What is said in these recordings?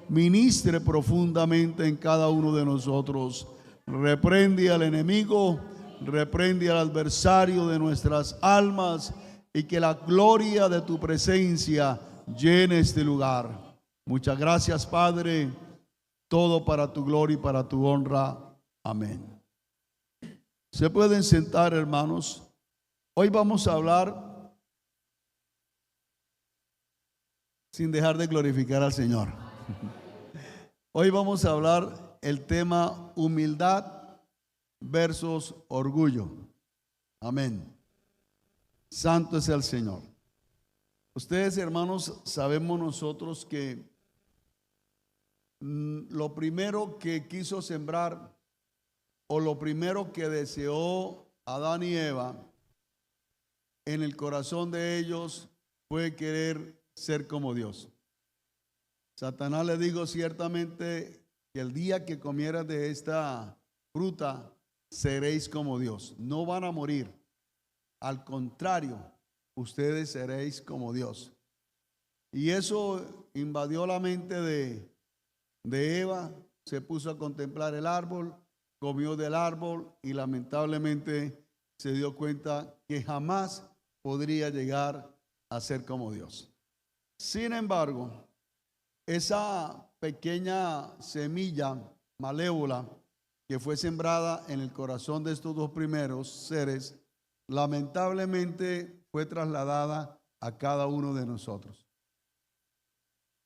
ministre profundamente en cada uno de nosotros. Reprende al enemigo, reprende al adversario de nuestras almas, y que la gloria de tu presencia llene este lugar. Muchas gracias, Padre. Todo para tu gloria y para tu honra. Amén. Se pueden sentar, hermanos. Hoy vamos a hablar sin dejar de glorificar al Señor. Hoy vamos a hablar el tema humildad versus orgullo. Amén. Santo es el Señor. Ustedes, hermanos, sabemos nosotros que lo primero que quiso sembrar, o lo primero que deseó Adán y Eva en el corazón de ellos, fue querer ser como Dios. Satanás le dijo ciertamente que el día que comieras de esta fruta seréis como Dios. No van a morir. Al contrario, ustedes seréis como Dios. Y eso invadió la mente de Eva. Se puso a contemplar el árbol, comió del árbol y lamentablemente se dio cuenta que jamás podría llegar a ser como Dios. Sin embargo, esa pequeña semilla malévola que fue sembrada en el corazón de estos dos primeros seres, lamentablemente fue trasladada a cada uno de nosotros.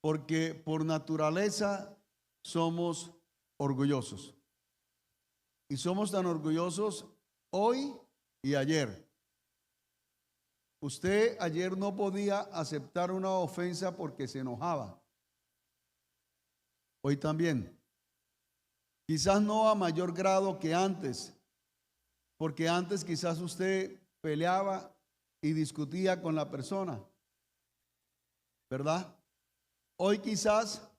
Porque por naturaleza somos orgullosos. Y somos tan orgullosos hoy y ayer. Usted ayer no podía aceptar una ofensa porque se enojaba. Hoy también. Quizás no a mayor grado que antes, porque antes quizás usted peleaba y discutía con la persona, ¿verdad? Hoy quizás,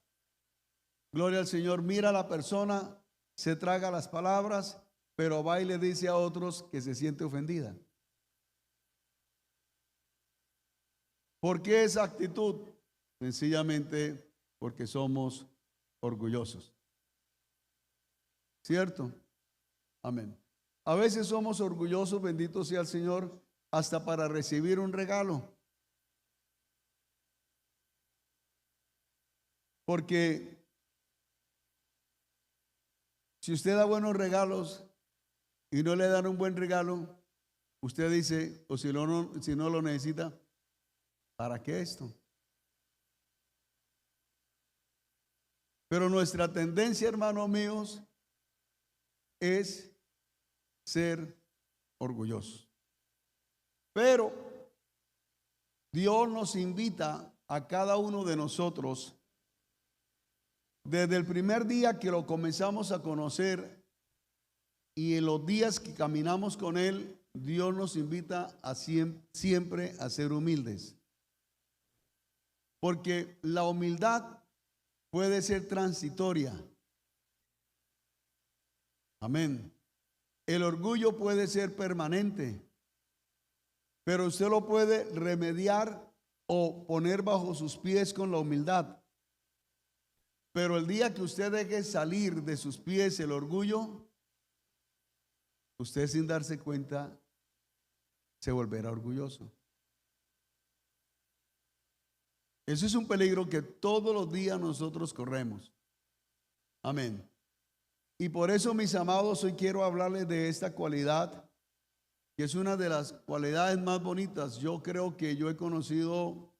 gloria al Señor, mira a la persona, se traga las palabras, pero va y le dice a otros que se siente ofendida. ¿Por qué esa actitud? Sencillamente porque somos orgullosos. ¿Cierto? Amén. A veces somos orgullosos, bendito sea el Señor, hasta para recibir un regalo. Porque si usted da buenos regalos y no le dan un buen regalo, usted dice, o si no lo necesita, ¿para qué esto? Pero nuestra tendencia, hermanos míos, es ser orgullosos. Pero Dios nos invita a cada uno de nosotros, desde el primer día que lo comenzamos a conocer y en los días que caminamos con Él, Dios nos invita a siempre a ser humildes. Porque la humildad puede ser transitoria. Amén. El orgullo puede ser permanente, pero usted lo puede remediar o poner bajo sus pies con la humildad. Pero el día que usted deje salir de sus pies el orgullo, usted sin darse cuenta se volverá orgulloso. Eso es un peligro que todos los días nosotros corremos. Amén. Y por eso, mis amados, hoy quiero hablarles de esta cualidad, que es una de las cualidades más bonitas. Yo creo que yo he conocido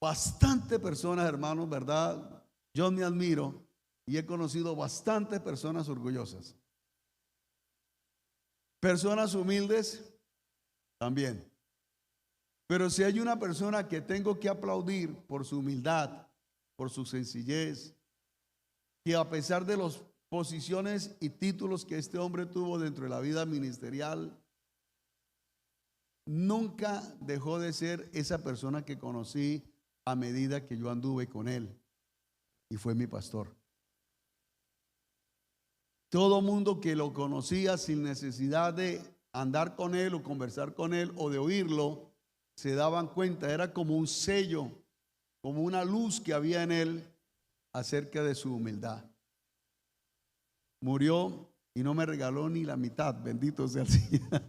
bastante personas, hermanos, ¿verdad? Yo me admiro y he conocido bastantes personas orgullosas. Personas humildes también. Pero si hay una persona que tengo que aplaudir por su humildad, por su sencillez, que a pesar de las posiciones y títulos que este hombre tuvo dentro de la vida ministerial, nunca dejó de ser esa persona que conocí a medida que yo anduve con él y fue mi pastor. Todo mundo que lo conocía sin necesidad de andar con él o conversar con él o de oírlo, se daban cuenta, era como un sello, como una luz que había en él, acerca de su humildad. Murió y no me regaló ni la mitad, bendito sea el Señor.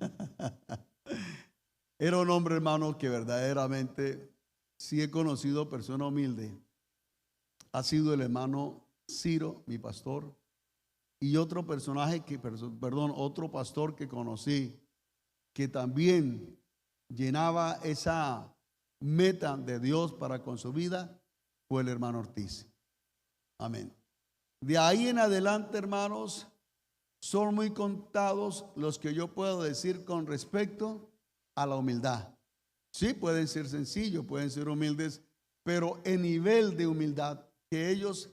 Era un hombre, hermano, que verdaderamente sí he conocido persona humilde. Ha sido el hermano Ciro, mi pastor, y otro personaje otro pastor que conocí, que también llenaba esa meta de Dios para con su vida, fue el hermano Ortiz. Amén. De ahí en adelante, hermanos, son muy contados los que yo puedo decir con respecto a la humildad. Sí, pueden ser sencillos, pueden ser humildes, pero el nivel de humildad que ellos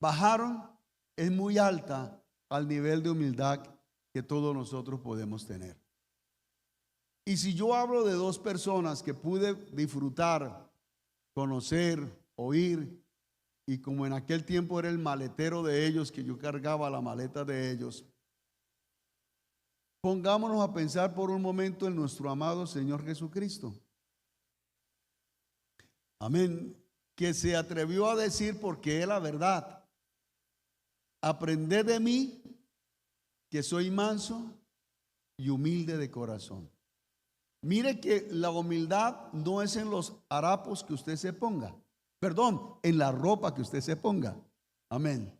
bajaron es muy alta al nivel de humildad que todos nosotros podemos tener. Y si yo hablo de dos personas que pude disfrutar, conocer, oír, y como en aquel tiempo era el maletero de ellos, que yo cargaba la maleta de ellos, pongámonos a pensar por un momento en nuestro amado Señor Jesucristo. Amén. Que se atrevió a decir, porque es la verdad: aprended de mí, que soy manso y humilde de corazón. Mire que la humildad no es en los harapos que usted se ponga, perdón, en la ropa que usted se ponga. Amén.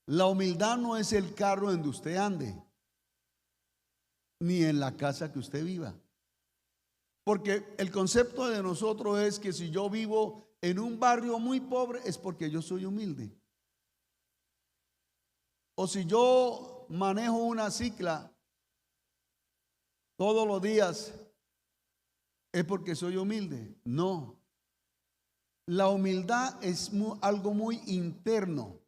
La humildad no es el carro donde usted ande, ni en la casa que usted viva. Porque el concepto de nosotros es que si yo vivo en un barrio muy pobre es porque yo soy humilde. O si yo manejo una cicla todos los días es porque soy humilde. No. La humildad es algo muy interno.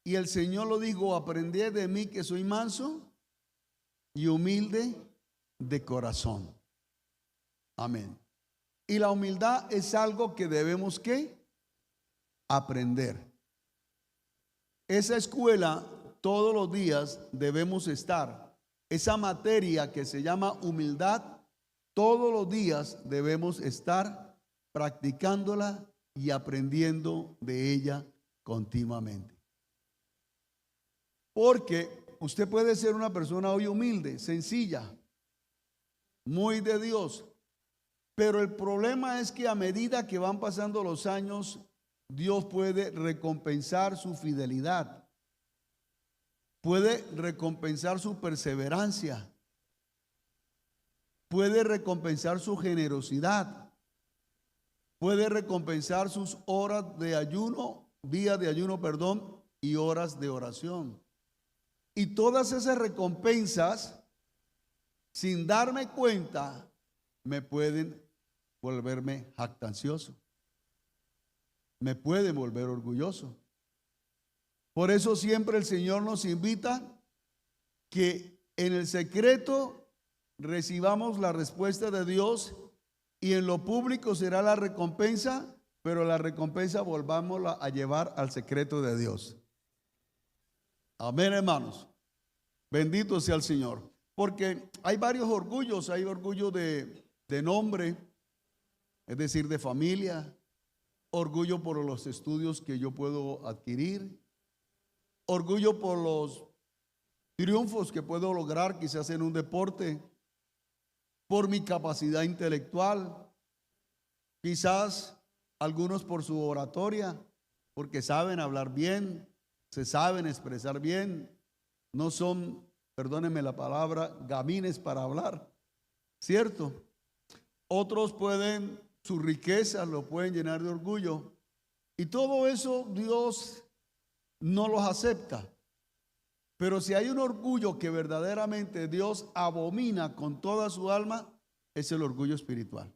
Y el Señor lo dijo: aprended de mí, que soy manso y humilde de corazón. Amén. Y la humildad es algo que debemos ¿qué? Aprender. Esa escuela todos los días debemos estar. Esa materia que se llama humildad, todos los días debemos estar practicándola y aprendiendo de ella continuamente. Porque usted puede ser una persona hoy humilde, sencilla, muy de Dios, pero el problema es que a medida que van pasando los años, Dios puede recompensar su fidelidad, puede recompensar su perseverancia, puede recompensar su generosidad, puede recompensar sus horas de ayuno, días de ayuno, perdón, y horas de oración. Y todas esas recompensas, sin darme cuenta, me pueden volverme jactancioso, me pueden volver orgulloso. Por eso siempre el Señor nos invita que en el secreto recibamos la respuesta de Dios, y en lo público será la recompensa, pero la recompensa volvámosla a llevar al secreto de Dios. Amén, hermanos. Bendito sea el Señor. Porque hay varios orgullos. Hay orgullo de nombre, es decir, de familia. Orgullo por los estudios que yo puedo adquirir. Orgullo por los triunfos que puedo lograr quizás en un deporte. Por mi capacidad intelectual. Quizás algunos por su oratoria, porque saben hablar bien, se saben expresar bien. No son, perdónenme la palabra, gamines para hablar, ¿cierto? Otros pueden, su riqueza lo pueden llenar de orgullo, y todo eso Dios no los acepta. Pero si hay un orgullo que verdaderamente Dios abomina con toda su alma, es el orgullo espiritual.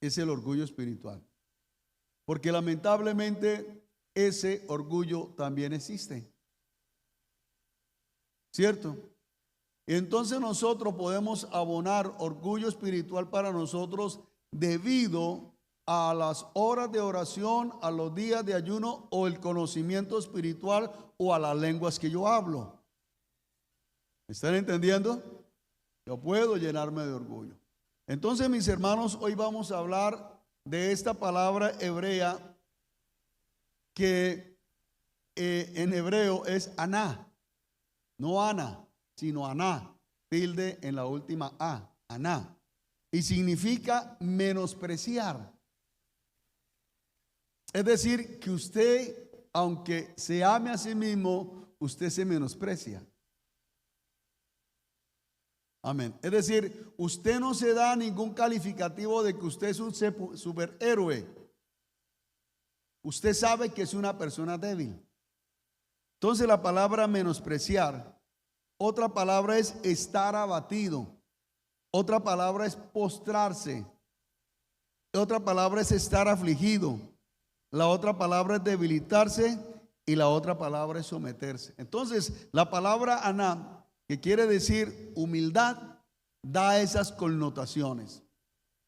Es el orgullo espiritual. Porque lamentablemente ese orgullo también existe, ¿cierto? Entonces nosotros podemos abonar orgullo espiritual para nosotros debido a las horas de oración, a los días de ayuno, o el conocimiento espiritual, o a las lenguas que yo hablo. ¿Me están entendiendo? Yo puedo llenarme de orgullo. Entonces, mis hermanos, hoy vamos a hablar de esta palabra hebrea que en hebreo es aná, no ana, sino aná, tilde en la última A, aná, y significa menospreciar. Es decir, que usted, aunque se ame a sí mismo, usted se menosprecia. Amén. Es decir, usted no se da ningún calificativo de que usted es un superhéroe. Usted sabe que es una persona débil. Entonces la palabra menospreciar, otra palabra es estar abatido, otra palabra es postrarse, otra palabra es estar afligido, la otra palabra es debilitarse y la otra palabra es someterse. Entonces la palabra aná, que quiere decir humildad, da esas connotaciones.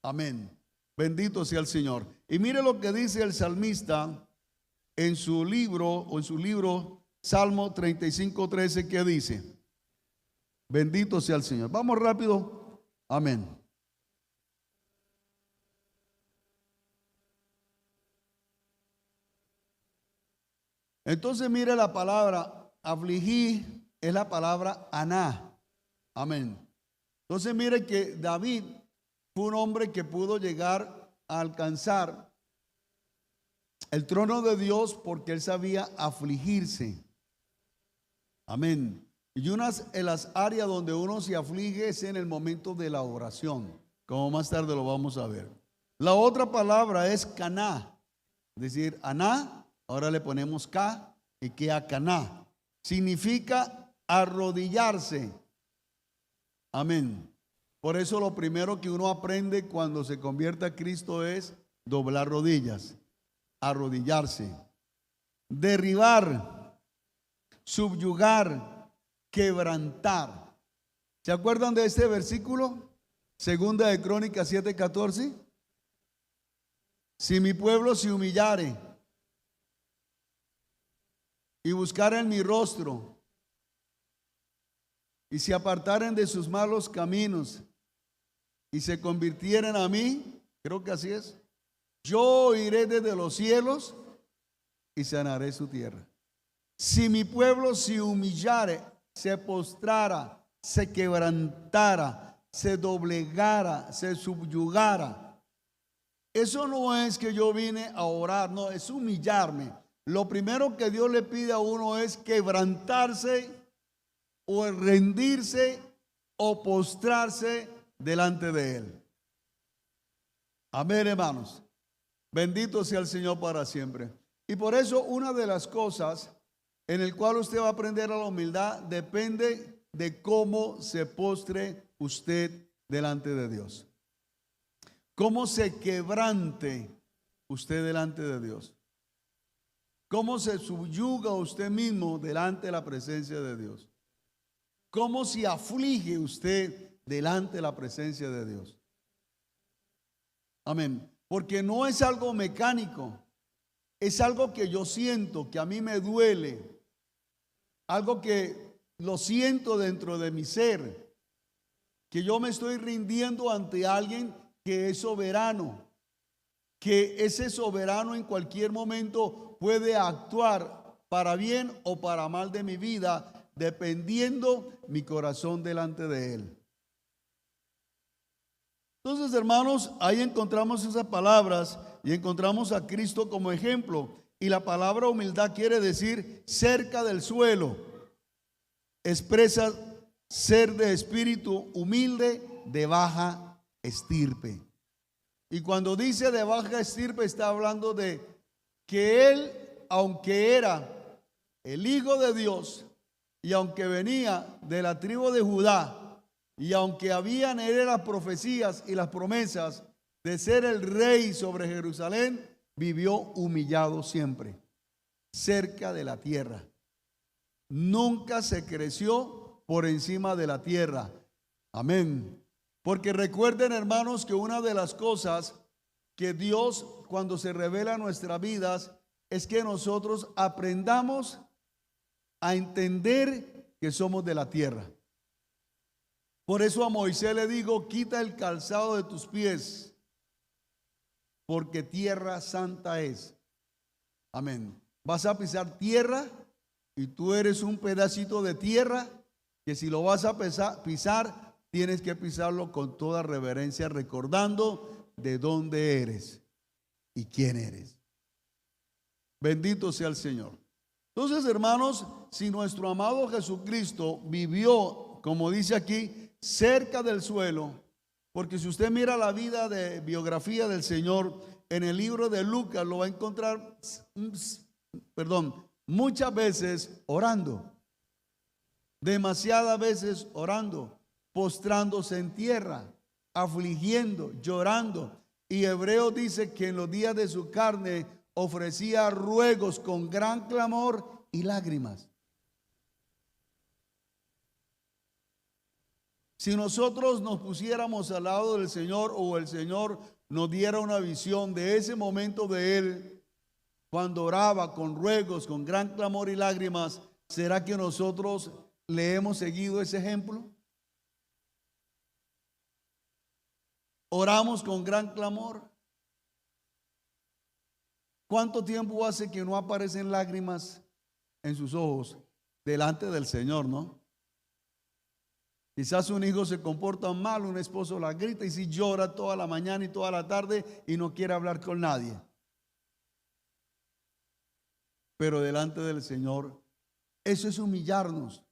Amén. Bendito sea el Señor. Y mire lo que dice el salmista en su libro Salmo 35:13, que dice: bendito sea el Señor. Vamos rápido. Amén. Entonces mire la palabra afligí, es la palabra aná. Amén. Entonces mire que David fue un hombre que pudo llegar a alcanzar el trono de Dios porque él sabía afligirse. Amén. Y unas de las áreas donde uno se aflige es en el momento de la oración, como más tarde lo vamos a ver. La otra palabra es caná, es decir, aná, ahora le ponemos ka y que a caná. Significa arrodillarse. Amén. Por eso lo primero que uno aprende cuando se convierte a Cristo es doblar rodillas, arrodillarse, derribar, subyugar, quebrantar. ¿Se acuerdan de este versículo? Segunda de Crónicas 7:14. Si mi pueblo se humillare y buscaren mi rostro y se apartaren de sus malos caminos y se convirtieren a mí, creo que así es, yo iré desde los cielos y sanaré su tierra. Si mi pueblo se humillare, se postrara, se quebrantara, se doblegara, se subyugara. Eso no es que yo vine a orar, no, es humillarme. Lo primero que Dios le pide a uno es quebrantarse o rendirse o postrarse delante de Él. Amén, hermanos. Bendito sea el Señor para siempre. Y por eso una de las cosas en el cual usted va a aprender a la humildad depende de cómo se postre usted delante de Dios. Cómo se quebrante usted delante de Dios. Cómo se subyuga usted mismo delante de la presencia de Dios. Cómo se aflige usted delante de la presencia de Dios. Amén. Porque no es algo mecánico. Es algo que yo siento, que a mí me duele. Algo que lo siento dentro de mi ser. Que yo me estoy rindiendo ante alguien que es soberano. Que ese soberano en cualquier momento puede actuar para bien o para mal de mi vida, dependiendo mi corazón delante de Él. Entonces, hermanos, ahí encontramos esas palabras y encontramos a Cristo como ejemplo. Y la palabra humildad quiere decir cerca del suelo. Expresa ser de espíritu humilde, de baja estirpe. Y cuando dice de baja estirpe, está hablando de que Él, aunque era el Hijo de Dios y aunque venía de la tribu de Judá, y aunque habían en él las profecías y las promesas de ser el rey sobre Jerusalén, vivió humillado siempre, cerca de la tierra. Nunca se creció por encima de la tierra. Amén. Porque recuerden, hermanos, que una de las cosas que Dios, cuando se revela en nuestras vidas, es que nosotros aprendamos a entender que somos de la tierra. Por eso a Moisés le digo, quita el calzado de tus pies, porque tierra santa es. Amén. Vas a pisar tierra y tú eres un pedacito de tierra que si lo vas a pisar, tienes que pisarlo con toda reverencia, recordando de dónde eres y quién eres. Bendito sea el Señor. Entonces, hermanos, si nuestro amado Jesucristo vivió, como dice aquí, cerca del suelo, porque si usted mira la vida de biografía del Señor en el libro de Lucas, lo va a encontrar, muchas veces orando, demasiadas veces orando, postrándose en tierra, afligiendo, llorando. Y Hebreos dice que en los días de su carne ofrecía ruegos con gran clamor y lágrimas. Si nosotros nos pusiéramos al lado del Señor, o el Señor nos diera una visión de ese momento de Él, cuando oraba con ruegos, con gran clamor y lágrimas, ¿será que nosotros le hemos seguido ese ejemplo? Oramos con gran clamor. ¿Cuánto tiempo hace que no aparecen lágrimas en sus ojos delante del Señor, no? Quizás un hijo se comporta mal, un esposo la grita y si llora toda la mañana y toda la tarde y no quiere hablar con nadie. Pero delante del Señor, eso es humillarnos,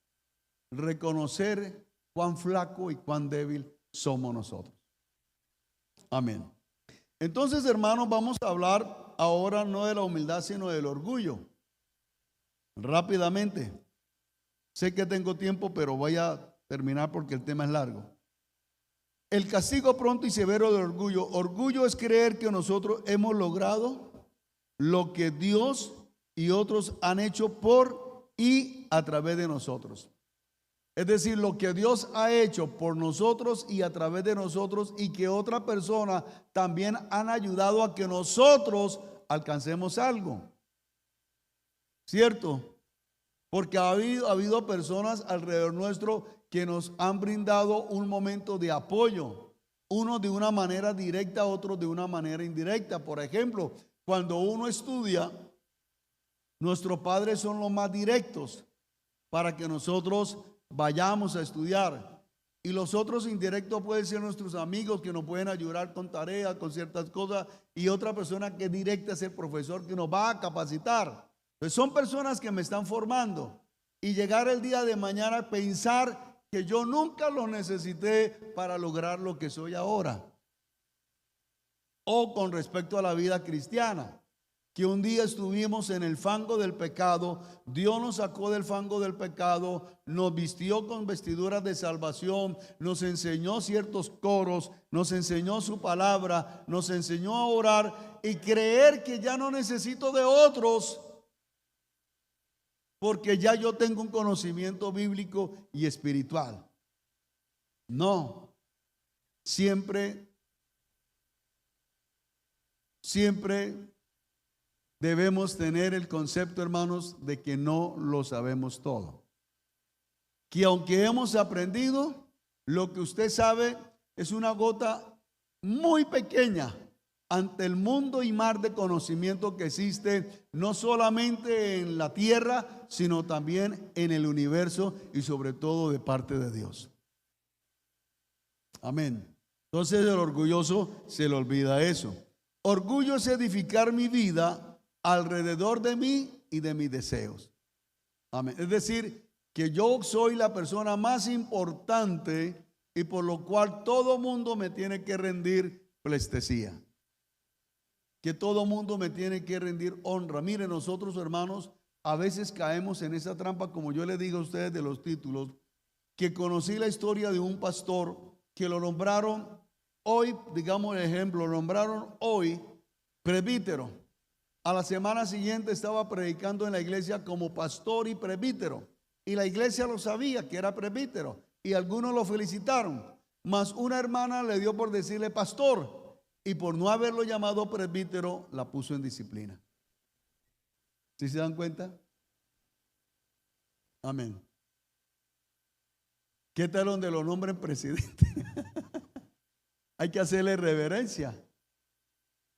reconocer cuán flaco y cuán débil somos nosotros. Amén. Entonces, hermanos, vamos a hablar ahora no de la humildad, sino del orgullo. Rápidamente. Sé que tengo tiempo, pero voy a terminar porque el tema es largo. El castigo pronto y severo del orgullo. Orgullo es creer que nosotros hemos logrado lo que Dios y otros han hecho por y a través de nosotros. Es decir, lo que Dios ha hecho por nosotros y a través de nosotros, y que otra persona también han ayudado a que nosotros alcancemos algo. ¿Cierto? Porque ha habido personas alrededor nuestro que nos han brindado un momento de apoyo, unos de una manera directa, otros de una manera indirecta. Por ejemplo, cuando uno estudia, nuestros padres son los más directos para que nosotros vayamos a estudiar. Y los otros indirectos pueden ser nuestros amigos que nos pueden ayudar con tareas, con ciertas cosas, y otra persona que es directa es el profesor que nos va a capacitar. Pues son personas que me están formando, y llegar el día de mañana a pensar que yo nunca los necesité para lograr lo que soy ahora. O con respecto a la vida cristiana, que un día estuvimos en el fango del pecado, Dios nos sacó del fango del pecado, nos vistió con vestiduras de salvación, nos enseñó ciertos coros, nos enseñó su palabra, nos enseñó a orar y creer que ya no necesito de otros, porque ya yo tengo un conocimiento bíblico y espiritual. No, siempre debemos tener el concepto, hermanos, de que no lo sabemos todo. Que aunque hemos aprendido, lo que usted sabe es una gota muy pequeña ante el mundo y mar de conocimiento que existe, no solamente en la tierra, sino también en el universo y sobre todo de parte de Dios. Amén. Entonces el orgulloso se le olvida eso. Orgullo es edificar mi vida alrededor de mí y de mis deseos. Amén. Es decir, que yo soy la persona más importante y por lo cual todo mundo me tiene que rendir pleitesía. Que todo mundo me tiene que rendir honra. Miren, nosotros, hermanos, a veces caemos en esa trampa, como yo le digo a ustedes de los títulos, que conocí la historia de un pastor que lo nombraron hoy, digamos el ejemplo, lo nombraron hoy presbítero. A la semana siguiente estaba predicando en la iglesia como pastor y presbítero. Y la iglesia lo sabía que era presbítero. Y algunos lo felicitaron. Mas una hermana le dio por decirle pastor. Y por no haberlo llamado presbítero, la puso en disciplina. ¿Sí se dan cuenta? Amén. ¿Qué tal donde lo nombren presidente? Hay que hacerle reverencia.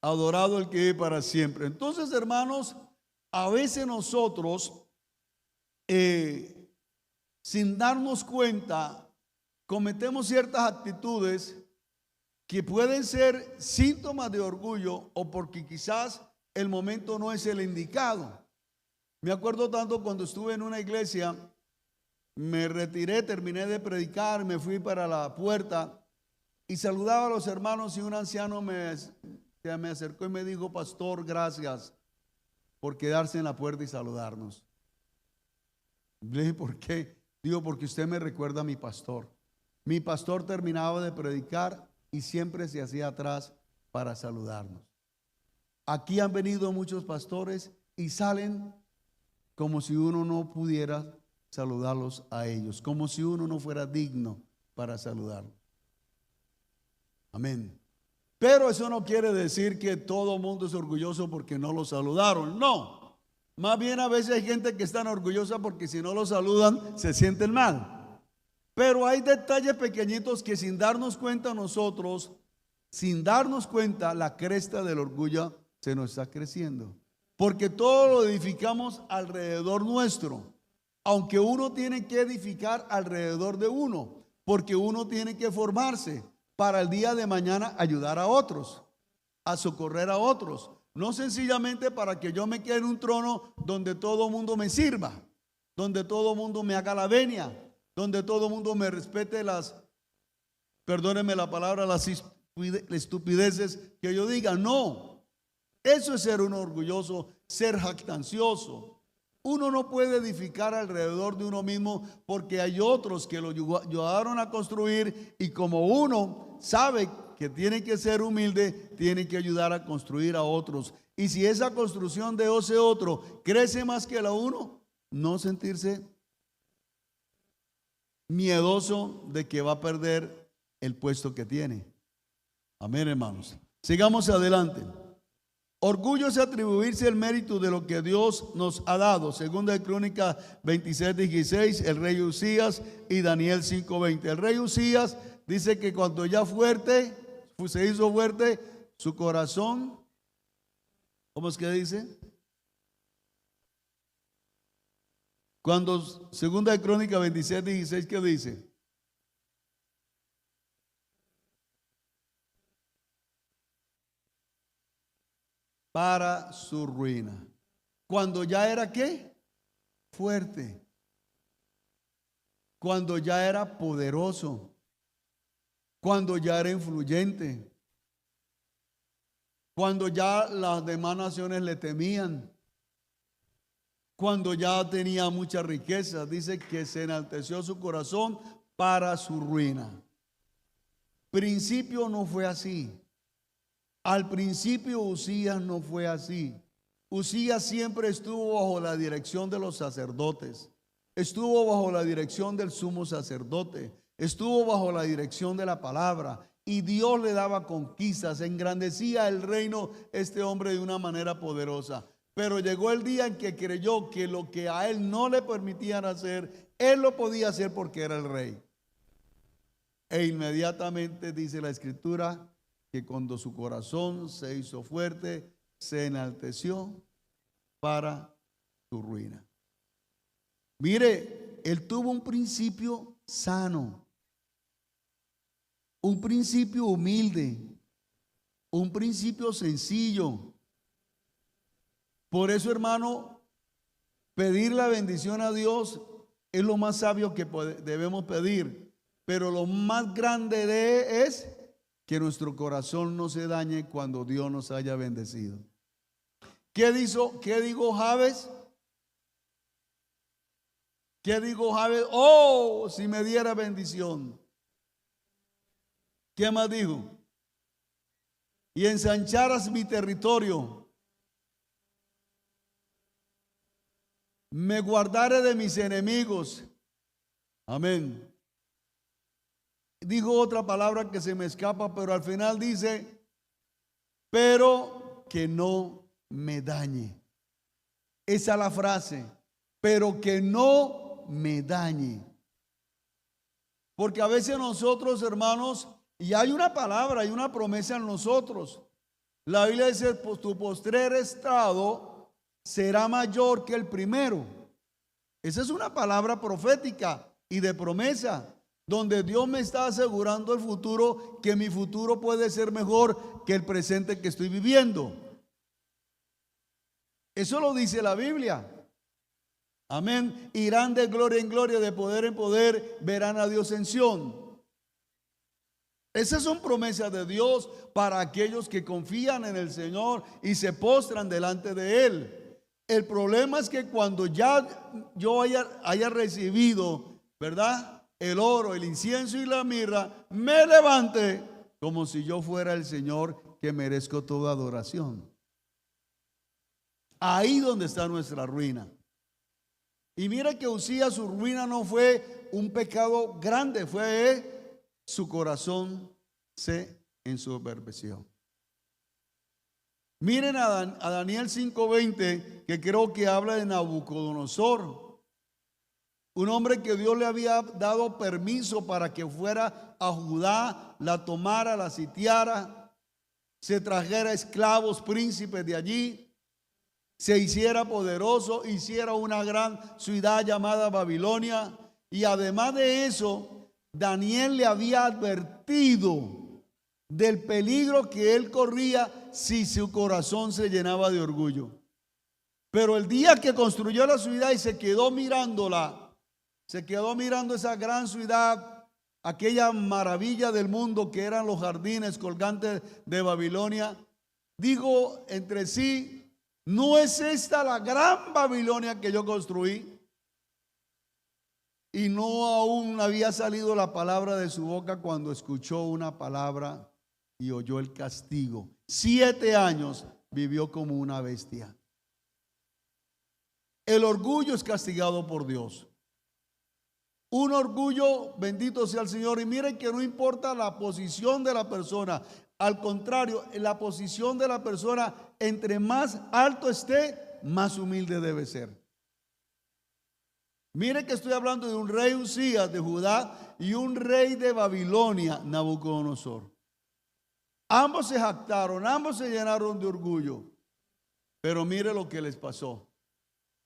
Adorado el que vive para siempre. Entonces, hermanos, a veces nosotros, sin darnos cuenta, cometemos ciertas actitudes que pueden ser síntomas de orgullo o porque quizás el momento no es el indicado. Me acuerdo tanto cuando estuve en una iglesia, me retiré, terminé de predicar, me fui para la puerta y saludaba a los hermanos y un anciano se me acercó y me dijo: pastor, gracias por quedarse en la puerta y saludarnos. Le dije: ¿por qué? Digo: porque usted me recuerda a mi pastor. Mi pastor terminaba de predicar y siempre se hacía atrás para saludarnos. Aquí han venido muchos pastores y salen como si uno no pudiera saludarlos a ellos, como si uno no fuera digno para saludarlos. Amén. Pero eso no quiere decir que todo el mundo es orgulloso porque no lo saludaron. No. Más bien a veces hay gente que es tan orgullosa porque si no lo saludan se sienten mal. Pero hay detalles pequeñitos que sin darnos cuenta nosotros, sin darnos cuenta, la cresta del orgullo se nos está creciendo. Porque todo lo edificamos alrededor nuestro. Aunque uno tiene que edificar alrededor de uno, porque uno tiene que formarse para el día de mañana ayudar a otros, a socorrer a otros. No sencillamente para que yo me quede en un trono donde todo el mundo me sirva, donde todo el mundo me haga la venia, donde todo el mundo me respete perdónenme la palabra, las estupideces que yo diga. No, eso es ser un orgulloso, ser jactancioso. Uno no puede edificar alrededor de uno mismo porque hay otros que lo ayudaron a construir y como uno sabe que tiene que ser humilde, tiene que ayudar a construir a otros. Y si esa construcción de ese otro crece más que la uno, no sentirse miedoso de que va a perder el puesto que tiene. Amén, hermanos. Sigamos adelante. Orgullo es atribuirse el mérito de lo que Dios nos ha dado. Segunda de Crónicas 26:16, el rey Usías, y Daniel 5:20. El rey Usías dice que cuando ya se hizo fuerte, su corazón, ¿cómo es que dice? Cuando segunda de Crónicas 26:16, ¿qué dice? Para su ruina. Cuando ya era ¿qué? Fuerte. Cuando ya era poderoso. Cuando ya era influyente. Cuando ya las demás naciones le temían. Cuando ya tenía mucha riqueza. Dice que se enalteció su corazón para su ruina. Principio no fue así. Al principio Usías no fue así. Usías siempre estuvo bajo la dirección de los sacerdotes. Estuvo bajo la dirección del sumo sacerdote. Estuvo bajo la dirección de la palabra. Y Dios le daba conquistas. Engrandecía el reino este hombre de una manera poderosa. Pero llegó el día en que creyó que lo que a él no le permitían hacer, él lo podía hacer porque era el rey. E inmediatamente dice la escritura que cuando su corazón se hizo fuerte, se enalteció para su ruina. Mire, él tuvo un principio sano, un principio humilde, un principio sencillo. Por eso, hermano, pedir la bendición a Dios es lo más sabio que debemos pedir. Pero lo más grande es que nuestro corazón no se dañe cuando Dios nos haya bendecido. ¿Qué dijo Jabes? ¿Qué dijo Jabes? Oh, si me diera bendición. ¿Qué más dijo? Y ensancharas mi territorio. Me guardaré de mis enemigos. Amén. Dijo otra palabra que se me escapa, pero al final dice, pero que no me dañe. Esa es la frase, pero que no me dañe. Porque a veces nosotros, hermanos, y hay una palabra, hay una promesa en nosotros, La Biblia dice, pues, tu postrer estado será mayor que el primero. Esa es una palabra profética y de promesa, donde Dios me está asegurando el futuro, que mi futuro puede ser mejor que el presente que estoy viviendo. Eso lo dice la Biblia. Amén. Irán de gloria en gloria, de poder en poder, verán a Dios en Sión. Esas son promesas de Dios para aquellos que confían en el Señor y se postran delante de Él. El problema es que cuando ya yo haya recibido, ¿verdad?, el oro, el incienso y la mirra, me levante como si yo fuera el Señor, que merezco toda adoración. Ahí donde está nuestra ruina. Y mira que Usías, su ruina no fue un pecado grande, fue su corazón se ensoberbeció. Miren a Daniel 5:20, que creo que habla de Nabucodonosor, un hombre que Dios le había dado permiso para que fuera a Judá, la tomara, la sitiara, se trajera esclavos, príncipes de allí, se hiciera poderoso, hiciera una gran ciudad llamada Babilonia. Y además de eso, Daniel le había advertido del peligro que él corría si su corazón se llenaba de orgullo. Pero el día que construyó la ciudad y se quedó mirándola, se quedó mirando esa gran ciudad, aquella maravilla del mundo que eran los jardines colgantes de Babilonia, digo entre sí, ¿no es esta la gran Babilonia que yo construí? Y no aún había salido la palabra de su boca cuando escuchó una palabra y oyó el castigo. 7 años vivió como una bestia. El orgullo es castigado por Dios. Un orgullo, bendito sea el Señor. Y miren que no importa la posición de la persona. Al contrario, la posición de la persona, entre más alto esté, más humilde debe ser. Mire que estoy hablando de un rey Usías de Judá y un rey de Babilonia, Nabucodonosor. Ambos se jactaron, ambos se llenaron de orgullo. Pero mire lo que les pasó.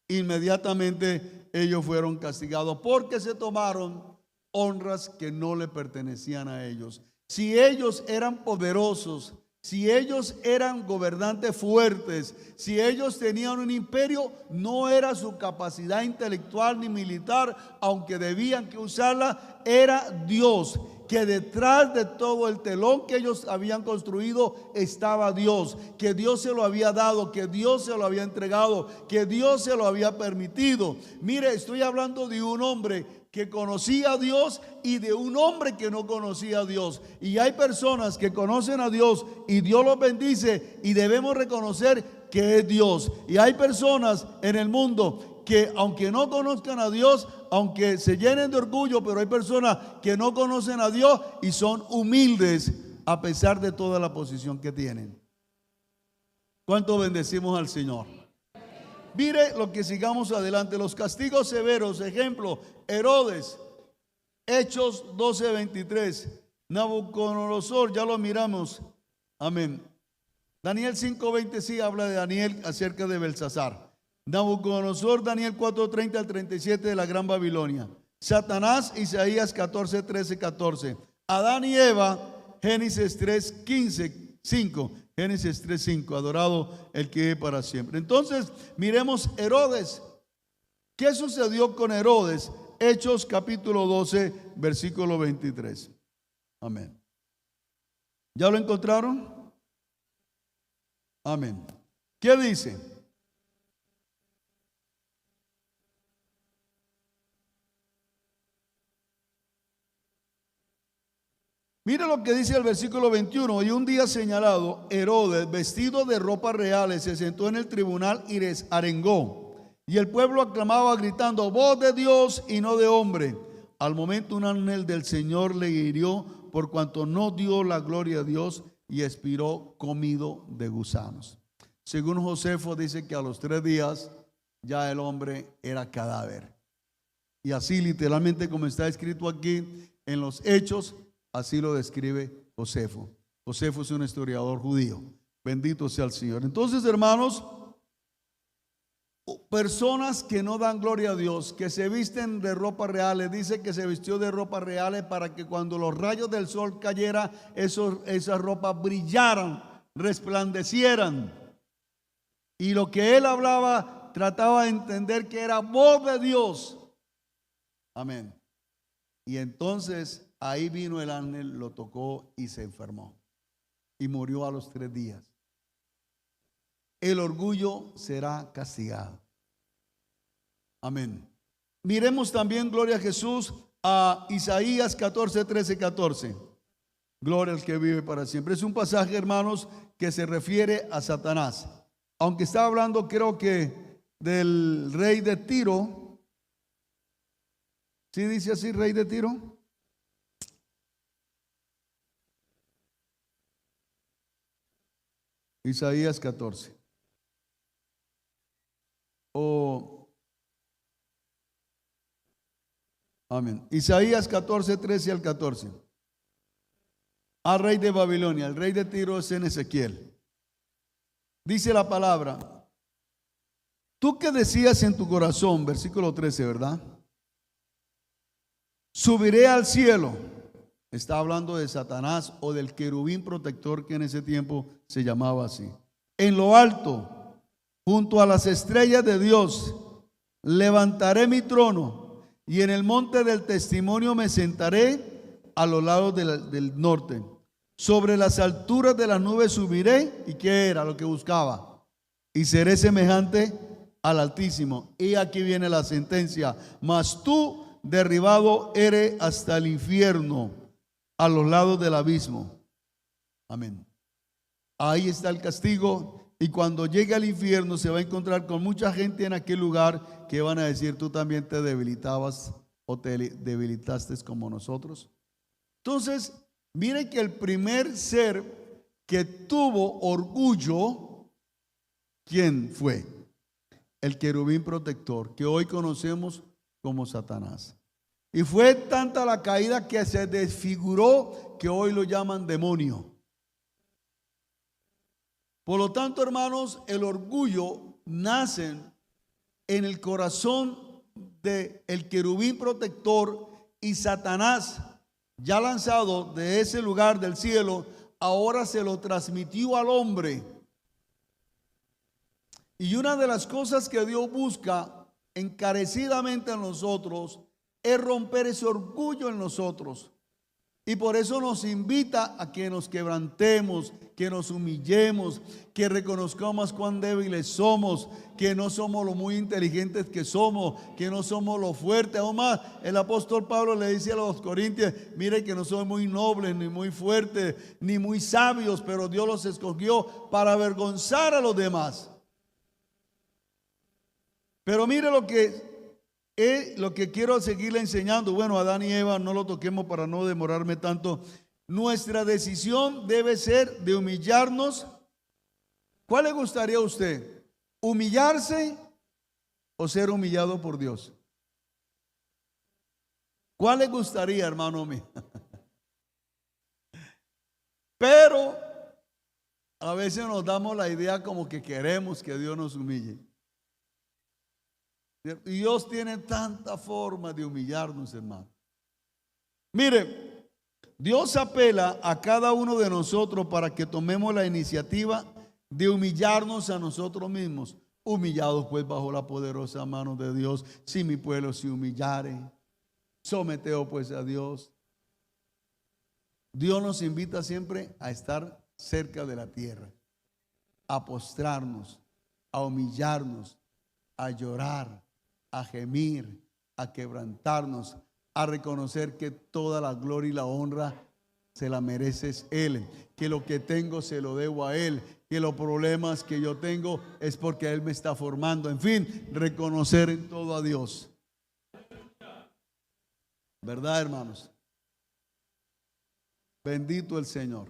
Inmediatamente ellos fueron castigados porque se tomaron honras que no le pertenecían a ellos. Si ellos eran poderosos, si ellos eran gobernantes fuertes, si ellos tenían un imperio, no era su capacidad intelectual ni militar, aunque debían que usarla, era Dios, que detrás de todo el telón que ellos habían construido estaba Dios, que Dios se lo había dado, que Dios se lo había entregado, que Dios se lo había permitido. Mire, estoy hablando de un hombre que conocía a Dios y de un hombre que no conocía a Dios. Y hay personas que conocen a Dios y Dios los bendice y debemos reconocer que es Dios. Y hay personas en el mundo que aunque no conozcan a Dios, aunque se llenen de orgullo, pero hay personas que no conocen a Dios y son humildes a pesar de toda la posición que tienen. ¿Cuánto bendecimos al Señor? Mire lo que sigamos adelante, los castigos severos. Ejemplo, Herodes, Hechos 12:23. Nabucodonosor, ya lo miramos. Amén. Daniel 5:20 sí habla de Daniel acerca de Belsasar. Nabucodonosor, Daniel 4:30 al 37 de la Gran Babilonia. Satanás, Isaías 14:13, 14. Adán y Eva, Génesis 3:15, 5. Génesis 3:5, adorado el que vive para siempre. Entonces, miremos Herodes. ¿Qué sucedió con Herodes? Hechos capítulo 12, versículo 23. Amén. ¿Ya lo encontraron? Amén. ¿Qué dice? Mira lo que dice el versículo 21. Y un día señalado, Herodes, vestido de ropas reales, se sentó en el tribunal y les arengó. Y el pueblo aclamaba gritando, voz de Dios y no de hombre. Al momento un ángel del Señor le hirió por cuanto no dio la gloria a Dios y expiró comido de gusanos. Según Josefo dice que a los 3 días ya el hombre era cadáver. Y así literalmente como está escrito aquí en los Hechos, así lo describe Josefo. Josefo es un historiador judío. Bendito sea el Señor. Entonces, hermanos, personas que no dan gloria a Dios, que se visten de ropas reales, dice que se vistió de ropas reales para que cuando los rayos del sol cayera, esas ropas brillaran, resplandecieran. Y lo que él hablaba, trataba de entender que era voz de Dios. Amén. Y entonces ahí vino el ángel, lo tocó y se enfermó. Y murió a los 3 días. El orgullo será castigado. Amén. Miremos también, gloria a Jesús, a Isaías 14, 13, 14. Gloria al que vive para siempre. Es un pasaje, hermanos, que se refiere a Satanás. Aunque está hablando, creo que del rey de Tiro. ¿Sí dice así, rey de Tiro? Isaías 14. Amén. Isaías 14, 13 al 14. Al rey de Babilonia, el rey de Tiro es en Ezequiel. Dice la palabra: tú que decías en tu corazón, versículo 13, ¿verdad? Subiré al cielo. Está hablando de Satanás o del querubín protector, que en ese tiempo se llamaba así. En lo alto, junto a las estrellas de Dios, levantaré mi trono, y en el monte del testimonio me sentaré a los lados del norte. Sobre las alturas de las nubes subiré. ¿Y qué era lo que buscaba? Y seré semejante al Altísimo. Y aquí viene la sentencia: mas tú derribado eres hasta el infierno, a los lados del abismo. Amén. Ahí está el castigo. Y cuando llegue al infierno se va a encontrar con mucha gente en aquel lugar que van a decir: tú también te debilitabas o te debilitaste como nosotros. Entonces, miren que el primer ser que tuvo orgullo, ¿quién fue? El querubín protector, que hoy conocemos como Satanás. Y fue tanta la caída que se desfiguró que hoy lo llaman demonio. Por lo tanto, hermanos, el orgullo nace en el corazón del querubín protector, y Satanás, ya lanzado de ese lugar del cielo, ahora se lo transmitió al hombre. Y una de las cosas que Dios busca encarecidamente en nosotros es romper ese orgullo en nosotros. Y por eso nos invita a que nos quebrantemos, que nos humillemos, que reconozcamos cuán débiles somos, que no somos lo muy inteligentes que somos, que no somos lo fuertes. Aún más, el apóstol Pablo le dice a los corintios: mire que no somos muy nobles, ni muy fuertes, ni muy sabios, pero Dios los escogió para avergonzar a los demás. Pero mire lo que quiero seguirle enseñando. Bueno, Adán y Eva no lo toquemos para no demorarme tanto. Nuestra decisión debe ser de humillarnos. ¿Cuál le gustaría a usted? ¿Humillarse o ser humillado por Dios? ¿Cuál le gustaría, hermano mío? Pero a veces nos damos la idea como que queremos que Dios nos humille. Y Dios tiene tanta forma de humillarnos, hermano. Mire, Dios apela a cada uno de nosotros para que tomemos la iniciativa de humillarnos a nosotros mismos. Humillados pues bajo la poderosa mano de Dios, si mi pueblo se humillare, someteo pues a Dios. Dios nos invita siempre a estar cerca de la tierra, a postrarnos, a humillarnos, a llorar, a gemir, a quebrantarnos, a reconocer que toda la gloria y la honra se la mereces Él, que lo que tengo se lo debo a Él, que los problemas que yo tengo es porque Él me está formando. En fin, reconocer en todo a Dios. ¿Verdad, hermanos? Bendito el Señor.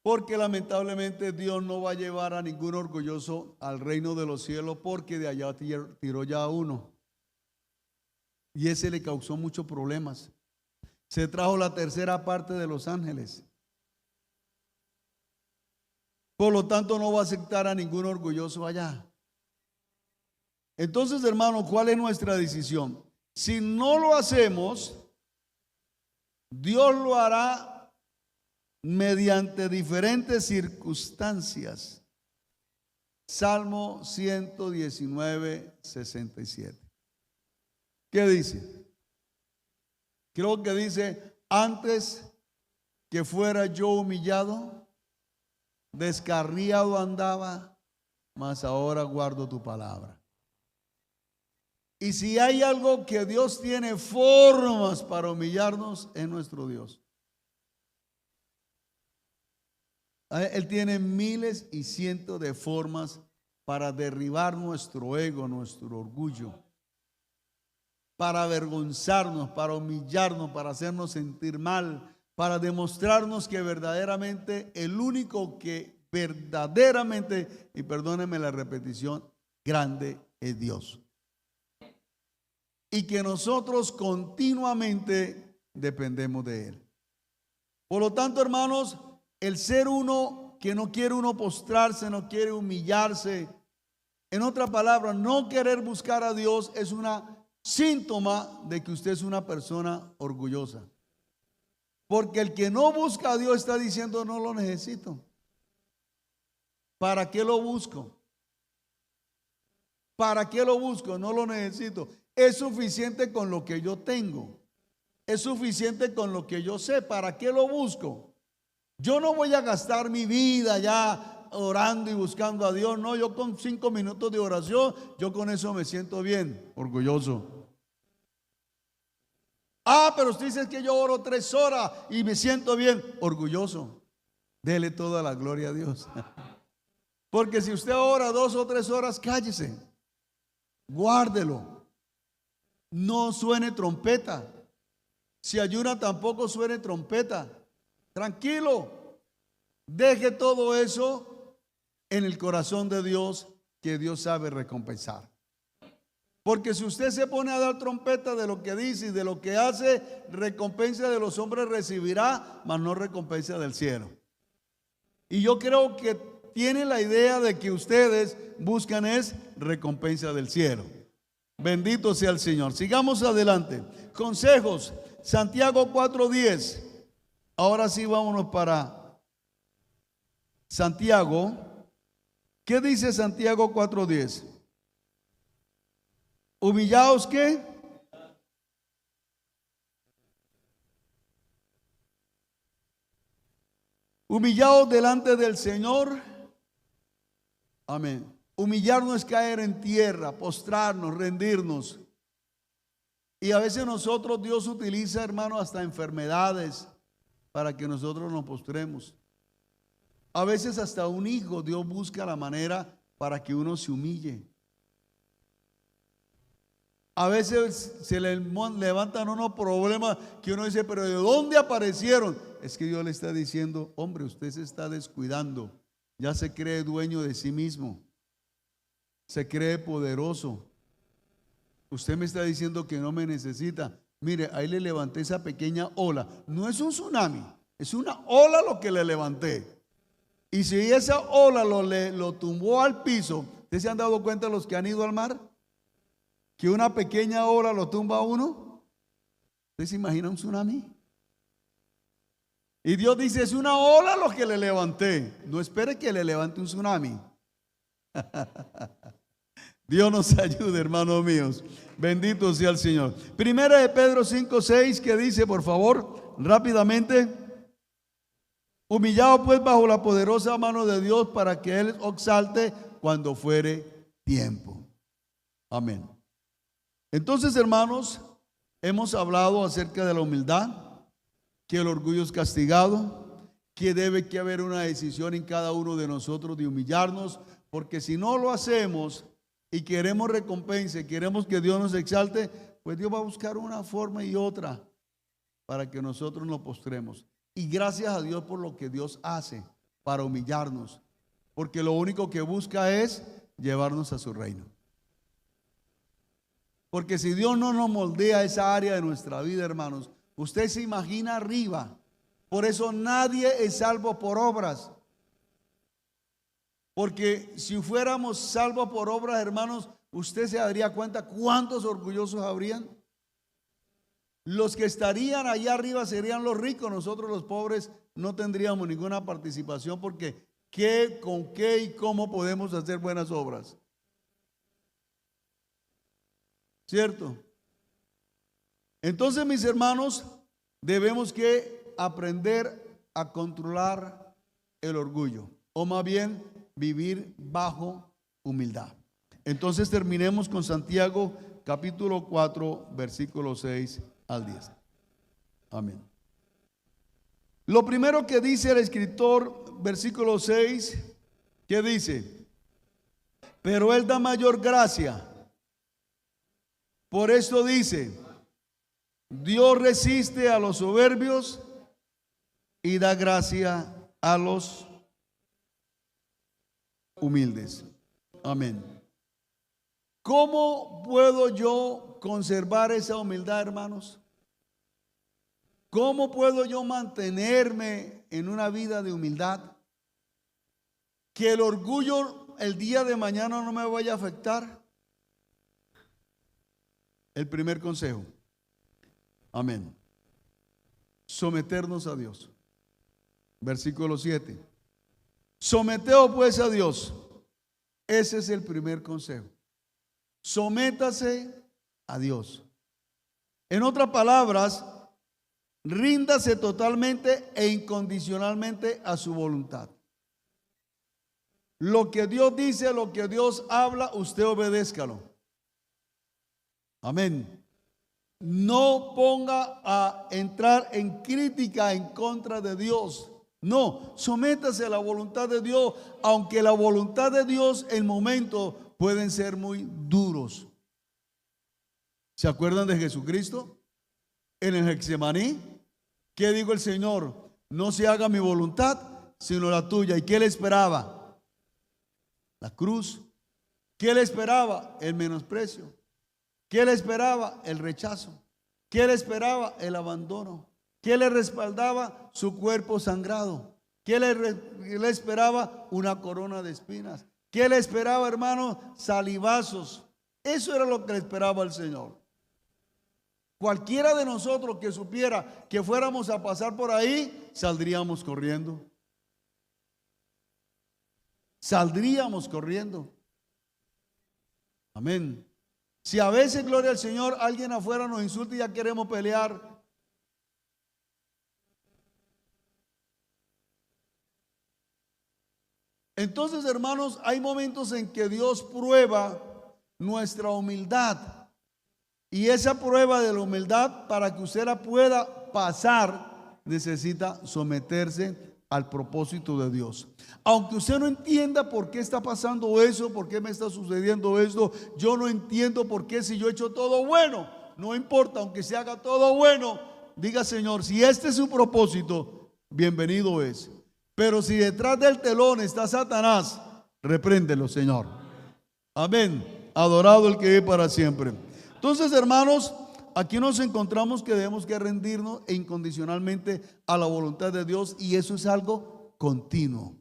Porque lamentablemente Dios no va a llevar a ningún orgulloso al reino de los cielos, porque de allá tiró ya a uno. Y ese le causó muchos problemas. Se trajo la tercera parte de los ángeles. Por lo tanto, no va a aceptar a ningún orgulloso allá. Entonces, hermano, ¿cuál es nuestra decisión? Si no lo hacemos, Dios lo hará mediante diferentes circunstancias. Salmo 119, 67. ¿Qué dice? Creo que dice, antes que fuera yo humillado, descarriado andaba, mas ahora guardo tu palabra. Y si hay algo que Dios tiene formas para humillarnos, es nuestro Dios. Él tiene miles y cientos de formas para derribar nuestro ego, nuestro orgullo, para avergonzarnos, para humillarnos, para hacernos sentir mal, para demostrarnos que verdaderamente el único que verdaderamente, y perdónenme la repetición, grande es Dios. Y que nosotros continuamente dependemos de Él. Por lo tanto, hermanos, el ser uno que no quiere uno postrarse, no quiere humillarse, en otra palabra, no querer buscar a Dios es una síntoma de que usted es una persona orgullosa. Porque el que no busca a Dios está diciendo no lo necesito. ¿Para qué lo busco? ¿Para qué lo busco? No lo necesito. Es suficiente con lo que yo tengo. Es suficiente con lo que yo sé. ¿Para qué lo busco? Yo no voy a gastar mi vida ya orando y buscando a Dios. No, yo con 5 minutos de oración, yo con eso me siento bien, orgulloso. Ah, pero usted dice que yo oro 3 horas y me siento bien, orgulloso. Dele toda la gloria a Dios. Porque si usted ora 2 o 3 horas, cállese. Guárdelo. No suene trompeta. Si ayuna, tampoco suene trompeta. Tranquilo. Deje todo eso en el corazón de Dios, que Dios sabe recompensar. Porque si usted se pone a dar trompeta de lo que dice y de lo que hace, recompensa de los hombres recibirá, mas no recompensa del cielo. Y yo creo que tiene la idea de que ustedes buscan es recompensa del cielo. Bendito sea el Señor. Sigamos adelante. Consejos. Santiago 4:10. Ahora sí vámonos para Santiago. ¿Qué dice Santiago 4:10? Humillaos, ¿qué? Humillaos delante del Señor. Amén. Humillarnos es caer en tierra, postrarnos, rendirnos. Y a veces nosotros, Dios utiliza, hermano, hasta enfermedades para que nosotros nos postremos. A veces hasta un hijo, Dios busca la manera para que uno se humille. A veces se le levantan unos problemas que uno dice, pero ¿de dónde aparecieron? Es que Dios le está diciendo, hombre, usted se está descuidando. Ya se cree dueño de sí mismo. Se cree poderoso. Usted me está diciendo que no me necesita. Mire, ahí le levanté esa pequeña ola. No es un tsunami, es una ola lo que le levanté. Y si esa ola lo tumbó al piso, ¿ustedes se han dado cuenta los que han ido al mar? Que una pequeña ola lo tumba a uno. ¿Usted se imagina un tsunami? Y Dios dice, es una ola lo que le levanté. No espere que le levante un tsunami. Dios nos ayude, hermanos míos. Bendito sea el Señor. Primera de Pedro 5:6, que dice, por favor, rápidamente. Humillado pues bajo la poderosa mano de Dios, para que Él os exalte cuando fuere tiempo. Amén. Entonces, hermanos, hemos hablado acerca de la humildad, que el orgullo es castigado, que debe que haber una decisión en cada uno de nosotros de humillarnos, porque si no lo hacemos y queremos recompensa, queremos que Dios nos exalte, pues Dios va a buscar una forma y otra para que nosotros nos postremos. Y gracias a Dios por lo que Dios hace para humillarnos, porque lo único que busca es llevarnos a su reino. Porque si Dios no nos moldea esa área de nuestra vida, hermanos, usted se imagina arriba. Por eso nadie es salvo por obras. Porque si fuéramos salvos por obras, hermanos, usted se daría cuenta cuántos orgullosos habrían. Los que estarían allá arriba serían los ricos, nosotros los pobres no tendríamos ninguna participación, porque ¿qué, con qué y cómo podemos hacer buenas obras? ¿Cierto? Entonces, mis hermanos, debemos que aprender a controlar el orgullo, o más bien vivir bajo humildad. Entonces terminemos con Santiago capítulo 4, versículo 6 al 10. Amén. Lo primero que dice el escritor, versículo 6, ¿qué dice? Pero Él da mayor gracia. Por esto dice, Dios resiste a los soberbios y da gracia a los humildes. Amén. ¿Cómo puedo yo conservar esa humildad, hermanos? ¿Cómo puedo yo mantenerme en una vida de humildad? Que el orgullo el día de mañana no me vaya a afectar. El primer consejo. Amén. Someternos a Dios. Versículo 7. Someteos pues a Dios. Ese es el primer consejo. Sométase a Dios. En otras palabras, ríndase totalmente e incondicionalmente a su voluntad. Lo que Dios dice, lo que Dios habla, usted obedézcalo. Amén. No ponga a entrar en crítica en contra de Dios. No, sométase a la voluntad de Dios, aunque la voluntad de Dios en momentos pueden ser muy duros. ¿Se acuerdan de Jesucristo? En el Getsemaní, ¿qué dijo el Señor? No se haga mi voluntad, sino la tuya. ¿Y qué le esperaba? La cruz. ¿Qué le esperaba? El menosprecio. ¿Qué le esperaba? El rechazo. ¿Qué le esperaba? El abandono. ¿Qué le respaldaba? Su cuerpo sangrado. ¿Qué le esperaba? Una corona de espinas. ¿Qué le esperaba, hermano? Salivazos. Eso era lo que le esperaba al Señor. Cualquiera de nosotros que supiera que fuéramos a pasar por ahí, saldríamos corriendo. Saldríamos corriendo. Amén. Si a veces, gloria al Señor, alguien afuera nos insulta y ya queremos pelear. Entonces, hermanos, hay momentos en que Dios prueba nuestra humildad. Y esa prueba de la humildad, para que usted la pueda pasar, necesita someterse al propósito de Dios. Aunque usted no entienda por qué está pasando eso, por qué me está sucediendo esto, yo no entiendo por qué si yo he hecho todo bueno. No importa, aunque se haga todo bueno, diga: Señor, si este es su propósito, bienvenido es. Pero si detrás del telón está Satanás, repréndelo, Señor. Amén. Adorado el que vive para siempre. Entonces, hermanos, aquí nos encontramos que debemos que rendirnos incondicionalmente a la voluntad de Dios, y eso es algo continuo.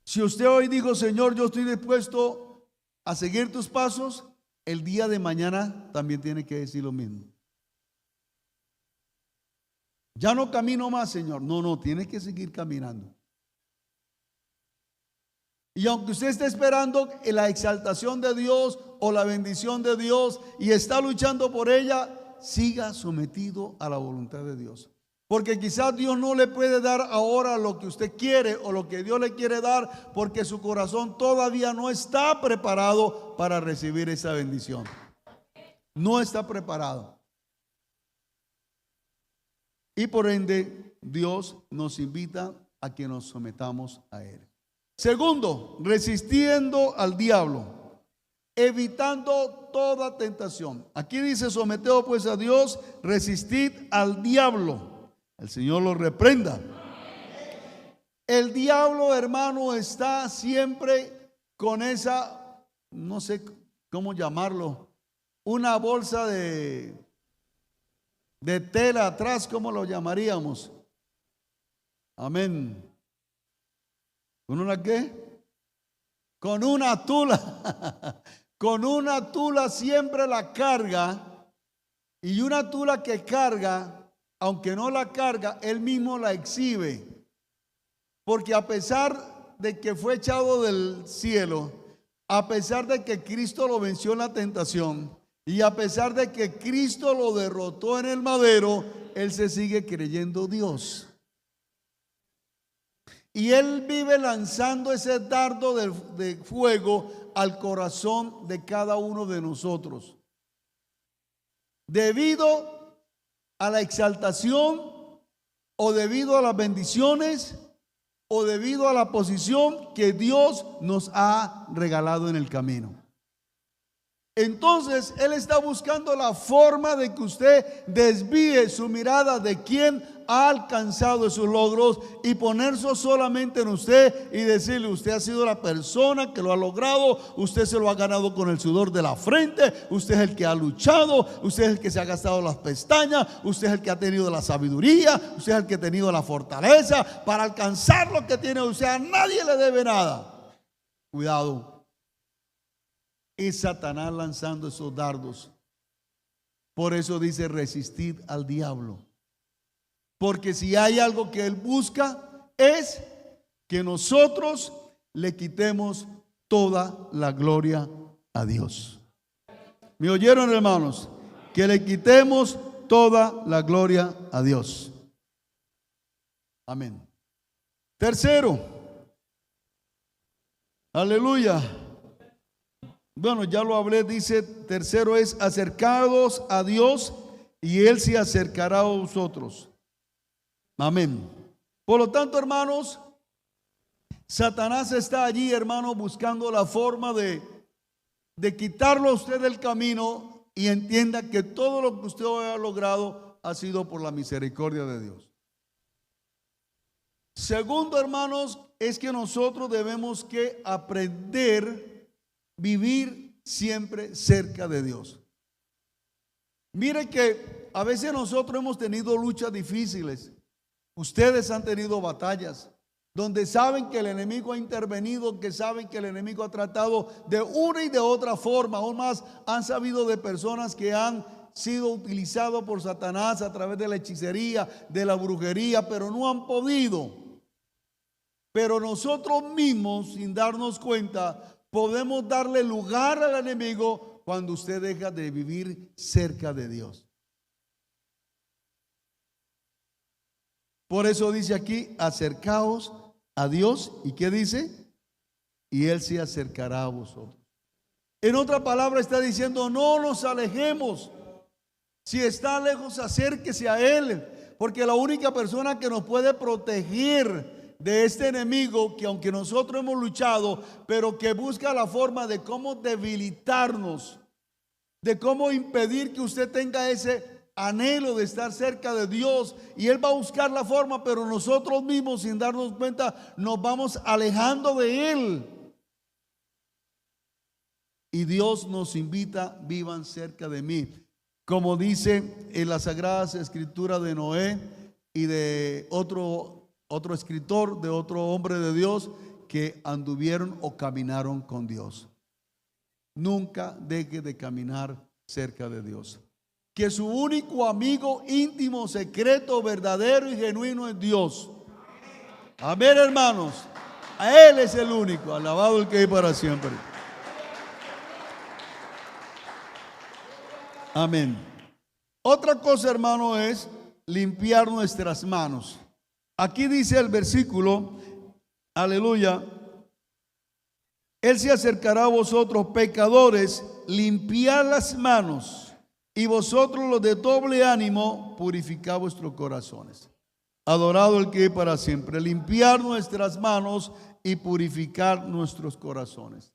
Si usted hoy dijo: Señor, yo estoy dispuesto a seguir tus pasos, el día de mañana también tiene que decir lo mismo. Ya no camino más, Señor. No, tiene que seguir caminando. Y aunque usted esté esperando la exaltación de Dios o la bendición de Dios y está luchando por ella, siga sometido a la voluntad de Dios. Porque quizás Dios no le puede dar ahora lo que usted quiere o lo que Dios le quiere dar, porque su corazón todavía no está preparado para recibir esa bendición. No está preparado. Y por ende, Dios nos invita a que nos sometamos a Él. Segundo, resistiendo al diablo, evitando toda tentación. Aquí dice: someteos pues a Dios, resistid al diablo. El Señor lo reprenda. El diablo, hermano, está siempre con esa, no sé cómo llamarlo, una bolsa de tela atrás, ¿cómo lo llamaríamos? Amén. ¿Con una qué? Con una tula. Con una tula siempre la carga. Y una tula que carga, aunque no la carga, él mismo la exhibe. Porque a pesar de que fue echado del cielo, a pesar de que Cristo lo venció en la tentación, y a pesar de que Cristo lo derrotó en el madero, él se sigue creyendo Dios. Y él vive lanzando ese dardo de fuego al corazón de cada uno de nosotros. Debido a la exaltación, o debido a las bendiciones, o debido a la posición que Dios nos ha regalado en el camino. Entonces él está buscando la forma de que usted desvíe su mirada de quien ha alcanzado sus logros y ponerse solamente en usted y decirle: usted ha sido la persona que lo ha logrado, usted se lo ha ganado con el sudor de la frente, usted es el que ha luchado, usted es el que se ha gastado las pestañas, usted es el que ha tenido la sabiduría, usted es el que ha tenido la fortaleza para alcanzar lo que tiene usted. A nadie le debe nada. Cuidado. Es Satanás lanzando esos dardos. Por eso dice: resistid al diablo. Porque si hay algo que él busca, es que nosotros le quitemos toda la gloria a Dios. ¿Me oyeron, hermanos? Que le quitemos toda la gloria a Dios. Amén. Tercero, aleluya. Bueno, ya lo hablé, dice, tercero es: acercados a Dios y Él se acercará a vosotros. Amén. Por lo tanto, hermanos, Satanás está allí, hermanos, buscando la forma de quitarlo a usted del camino, y entienda que todo lo que usted ha logrado ha sido por la misericordia de Dios. Segundo, hermanos, es que nosotros debemos que aprender vivir siempre cerca de Dios. Mire que a veces nosotros hemos tenido luchas difíciles. Ustedes han tenido batallas donde saben que el enemigo ha intervenido, que saben que el enemigo ha tratado de una y de otra forma. Aún más, han sabido de personas que han sido utilizados por Satanás a través de la hechicería, de la brujería, pero no han podido. Pero nosotros mismos, sin darnos cuenta, podemos darle lugar al enemigo cuando usted deja de vivir cerca de Dios. Por eso dice aquí: acercaos a Dios. ¿Y qué dice? Y Él se acercará a vosotros. En otra palabra está diciendo: no nos alejemos. Si está lejos, acérquese a Él, porque la única persona que nos puede proteger de este enemigo, que aunque nosotros hemos luchado, pero que busca la forma de cómo debilitarnos, de cómo impedir que usted tenga ese anhelo de estar cerca de Dios, y Él va a buscar la forma, pero nosotros mismos, sin darnos cuenta, nos vamos alejando de Él. Y Dios nos invita: vivan cerca de mí, como dice en las Sagradas Escrituras de Noé y de otro escritor, de otro hombre de Dios, que anduvieron o caminaron con Dios. Nunca deje de caminar cerca de Dios. Que su único amigo íntimo, secreto, verdadero y genuino es Dios. Amén, hermanos. A Él es el único. Alabado el que vive para siempre. Amén. Otra cosa, hermano, es limpiar nuestras manos. Aquí dice el versículo, aleluya: Él se acercará a vosotros, pecadores, limpiad las manos, y vosotros los de doble ánimo, purificad vuestros corazones. Adorado el que vive para siempre. Limpiar nuestras manos y purificar nuestros corazones.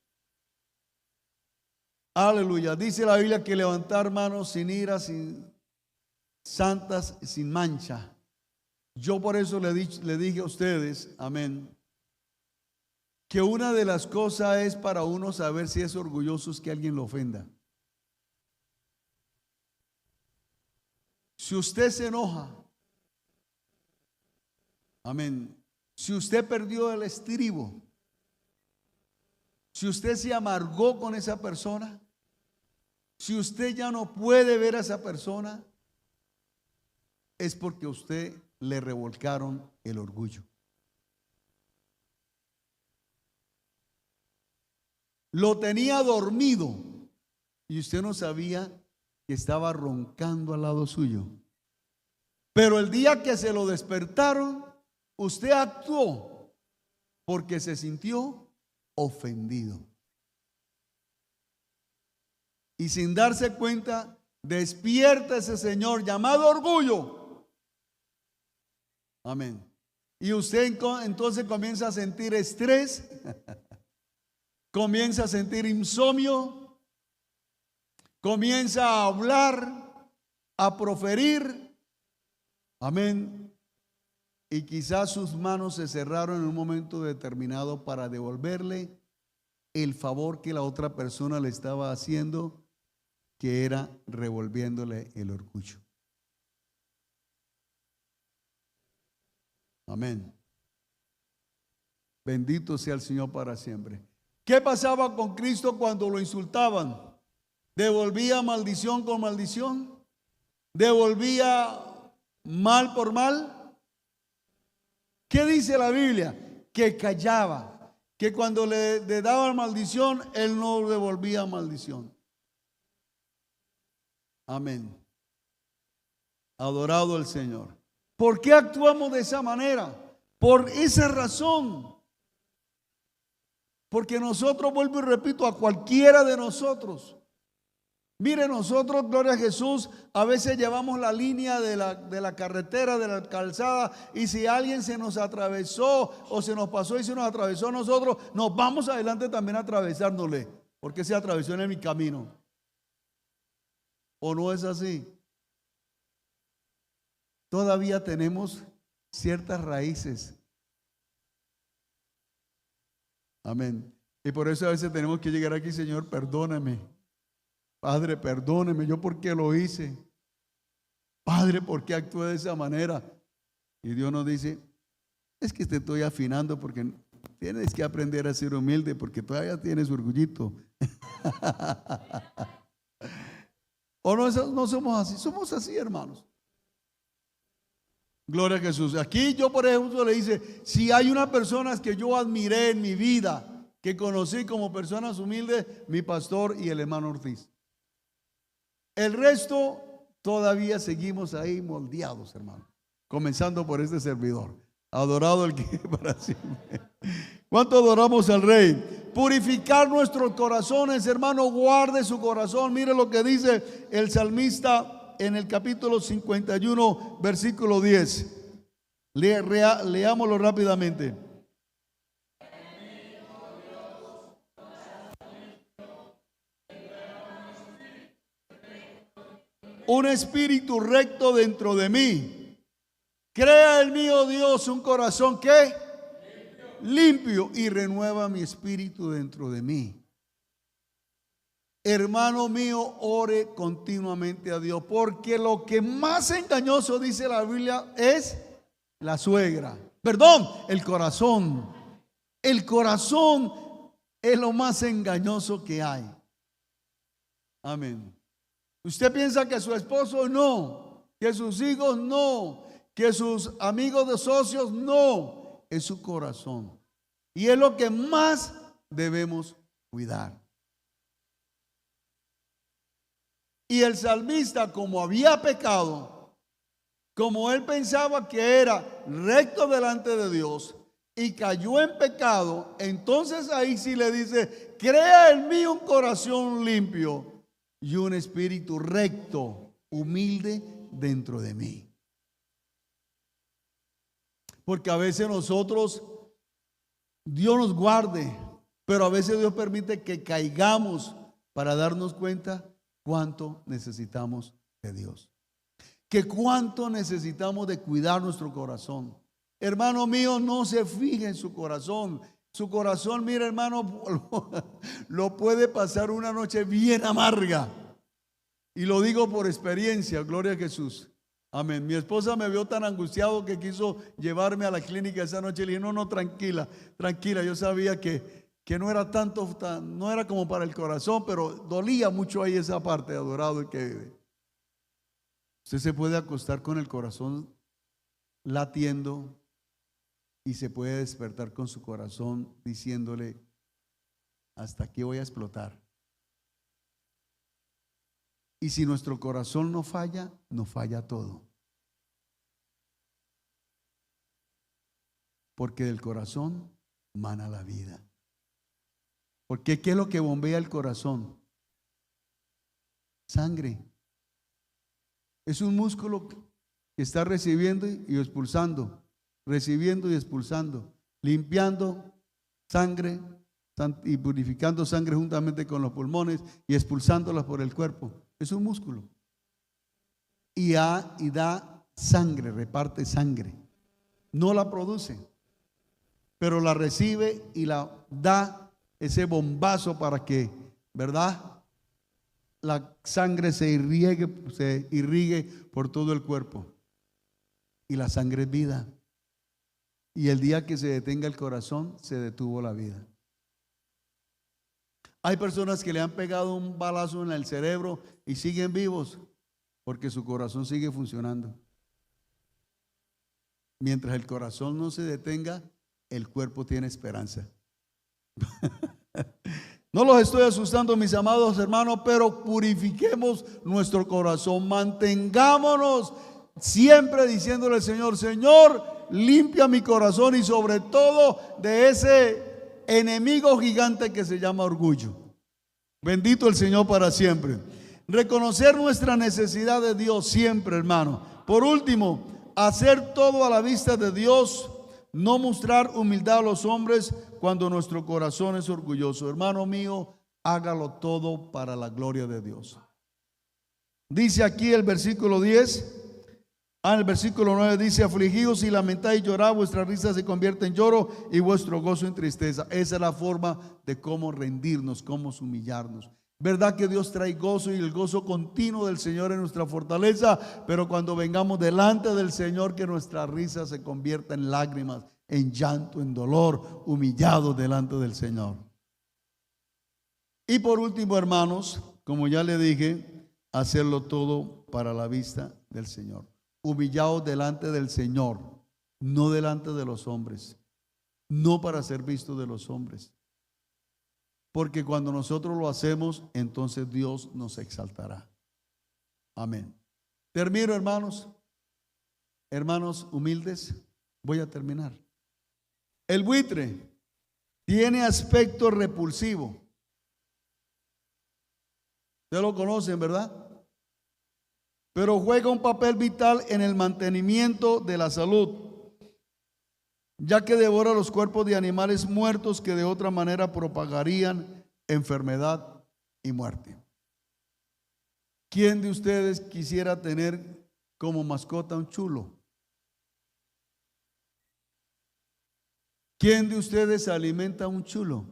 Aleluya. Dice la Biblia que levantar manos sin ira, sin santas, sin mancha. Yo por eso le dije a ustedes, amén, que una de las cosas es para uno saber si es orgulloso es que alguien lo ofenda. Si usted se enoja, amén, si usted perdió el estribo, si usted se amargó con esa persona, si usted ya no puede ver a esa persona, es porque a usted le revolcaron el orgullo. Lo tenía dormido y usted no sabía que estaba roncando al lado suyo. Pero el día que se lo despertaron, usted actuó porque se sintió ofendido. Y sin darse cuenta, despierta ese señor llamado orgullo. Amén. Y usted entonces comienza a sentir estrés, comienza a sentir insomnio, comienza a hablar, a proferir. Amén. Y quizás sus manos se cerraron en un momento determinado para devolverle el favor que la otra persona le estaba haciendo, que era revolviéndole el orgullo. Amén. Bendito sea el Señor para siempre. ¿Qué pasaba con Cristo cuando lo insultaban? ¿Devolvía maldición con maldición? ¿Devolvía mal por mal? ¿Qué dice la Biblia? Que callaba, que cuando le daban maldición, él no devolvía maldición. Amén. Adorado el Señor. ¿Por qué actuamos de esa manera? Por esa razón. Porque nosotros, vuelvo y repito, a cualquiera de nosotros. Mire, nosotros, gloria a Jesús, a veces llevamos la línea de la carretera, de la calzada, y si alguien se nos atravesó o se nos pasó y se nos atravesó a nosotros, nos vamos adelante también atravesándole, porque se atravesó en mi camino. ¿O no es así? Todavía tenemos ciertas raíces. Amén. Y por eso a veces tenemos que llegar aquí, Señor, perdóname. Padre, perdóneme, yo por qué lo hice. Padre, ¿por qué actué de esa manera? Y Dios nos dice, es que te estoy afinando porque tienes que aprender a ser humilde porque todavía tienes orgullito. ¿O no somos así? Somos así, hermanos. Gloria a Jesús. Aquí yo, por ejemplo, le dice, si hay unas personas que yo admiré en mi vida, que conocí como personas humildes, mi pastor y el hermano Ortiz. El resto todavía seguimos ahí moldeados, hermano. Comenzando por este servidor. Adorado el que para siempre. ¿Cuánto adoramos al Rey? Purificar nuestros corazones, hermano. Guarde su corazón. Mire lo que dice el salmista en el capítulo 51, versículo 10. Leámoslo rápidamente. Un espíritu recto dentro de mí. Crea en mí, oh Dios, un corazón que limpio y renueva mi espíritu dentro de mí. Hermano mío, ore continuamente a Dios, porque lo que más engañoso, dice la Biblia, es la suegra. Perdón, el corazón. El corazón es lo más engañoso que hay. Amén. Usted piensa que su esposo no, que sus hijos no, que sus amigos de socios no, es su corazón. Y es lo que más debemos cuidar. Y el salmista, como había pecado, como él pensaba que era recto delante de Dios y cayó en pecado, entonces ahí sí le dice, crea en mí un corazón limpio y un espíritu recto, humilde dentro de mí. Porque a veces nosotros, Dios nos guarde, pero a veces Dios permite que caigamos para darnos cuenta cuánto necesitamos de Dios. Que cuánto necesitamos de cuidar nuestro corazón. Hermano mío, no se fije en su corazón. Su corazón, mira, hermano, lo puede pasar una noche bien amarga. Y lo digo por experiencia, gloria a Jesús. Amén. Mi esposa me vio tan angustiado que quiso llevarme a la clínica esa noche. Le dije, no, tranquila, tranquila. Yo sabía que que no era tanto, no era como para el corazón, pero dolía mucho ahí esa parte, adorado el que vive. Usted se puede acostar con el corazón latiendo y se puede despertar con su corazón diciéndole: hasta aquí voy a explotar. Y si nuestro corazón no falla todo. Porque del corazón mana la vida. Porque ¿qué es lo que bombea el corazón? Sangre. Es un músculo que está recibiendo y expulsando, recibiendo y expulsando, limpiando sangre y purificando sangre juntamente con los pulmones y expulsándola por el cuerpo. Es un músculo. Y da sangre, reparte sangre. No la produce, pero la recibe y la da ese bombazo para que, ¿verdad?, la sangre se irrigue por todo el cuerpo. Y la sangre es vida. Y el día que se detenga el corazón, se detuvo la vida. Hay personas que le han pegado un balazo en el cerebro y siguen vivos porque su corazón sigue funcionando. Mientras el corazón no se detenga, el cuerpo tiene esperanza. No los estoy asustando, mis amados hermanos, pero purifiquemos nuestro corazón. Mantengámonos siempre diciéndole al Señor: Señor, limpia mi corazón, y sobre todo de ese enemigo gigante que se llama orgullo. Bendito el Señor para siempre. Reconocer nuestra necesidad de Dios siempre, hermano. Por último, hacer todo a la vista de Dios. No mostrar humildad a los hombres cuando nuestro corazón es orgulloso. Hermano mío, hágalo todo para la gloria de Dios. Dice aquí el versículo 10. El versículo 9 dice: afligidos y lamentáis y llorad, vuestra risa se convierte en lloro y vuestro gozo en tristeza. Esa es la forma de cómo rendirnos, cómo humillarnos. Verdad que Dios trae gozo, y el gozo continuo del Señor es nuestra fortaleza, pero cuando vengamos delante del Señor, que nuestra risa se convierta en lágrimas, en llanto, en dolor, humillados delante del Señor. Y por último, hermanos, como ya le dije, hacerlo todo para la vista del Señor. Humillados delante del Señor, no delante de los hombres, no para ser visto de los hombres. Porque cuando nosotros lo hacemos, entonces Dios nos exaltará. Amén. Termino, hermanos. Hermanos humildes, voy a terminar. El buitre tiene aspecto repulsivo. Ustedes lo conocen, ¿verdad? Pero juega un papel vital en el mantenimiento de la salud, ya que devora los cuerpos de animales muertos que de otra manera propagarían enfermedad y muerte. ¿Quién de ustedes quisiera tener como mascota un chulo? ¿Quién de ustedes alimenta un chulo?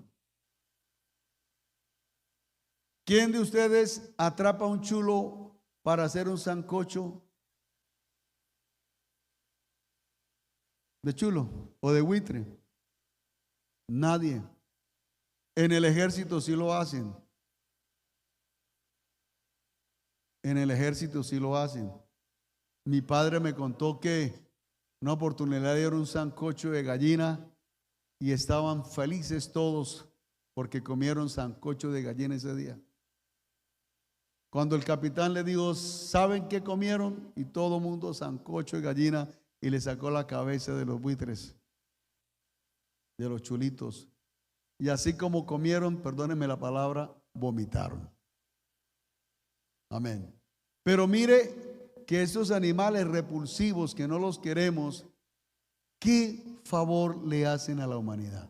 ¿Quién de ustedes atrapa un chulo para hacer un sancocho de chulo o de buitre? Nadie. En el ejército sí lo hacen. En el ejército sí lo hacen. Mi padre me contó que una oportunidad dieron un sancocho de gallina y estaban felices todos porque comieron sancocho de gallina ese día. Cuando el capitán le dijo: ¿saben qué comieron? Y todo el mundo: sancocho de gallina, y le sacó la cabeza de los buitres, de los chulitos. Y así como comieron, perdónenme la palabra, vomitaron. Amén. Pero mire que esos animales repulsivos que no los queremos, ¿qué favor le hacen a la humanidad?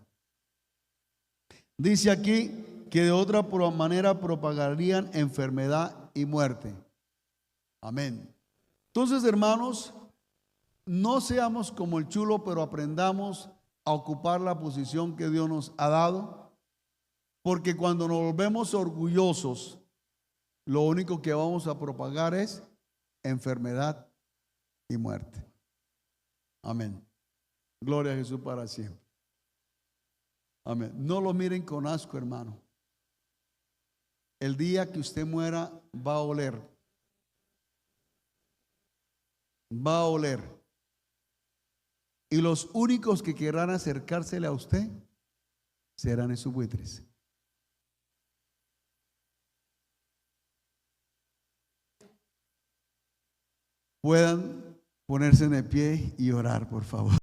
Dice aquí que de otra manera propagarían enfermedad y muerte. Amén. Entonces, hermanos, no seamos como el chulo, pero aprendamos a ocupar la posición que Dios nos ha dado, porque cuando nos volvemos orgullosos, lo único que vamos a propagar es enfermedad y muerte. Amén. Gloria a Jesús para siempre. Amén. No lo miren con asco, hermano. El día que usted muera va a oler. Va a oler. Y los únicos que querrán acercársele a usted serán esos buitres. Puedan ponerse de pie y orar, por favor.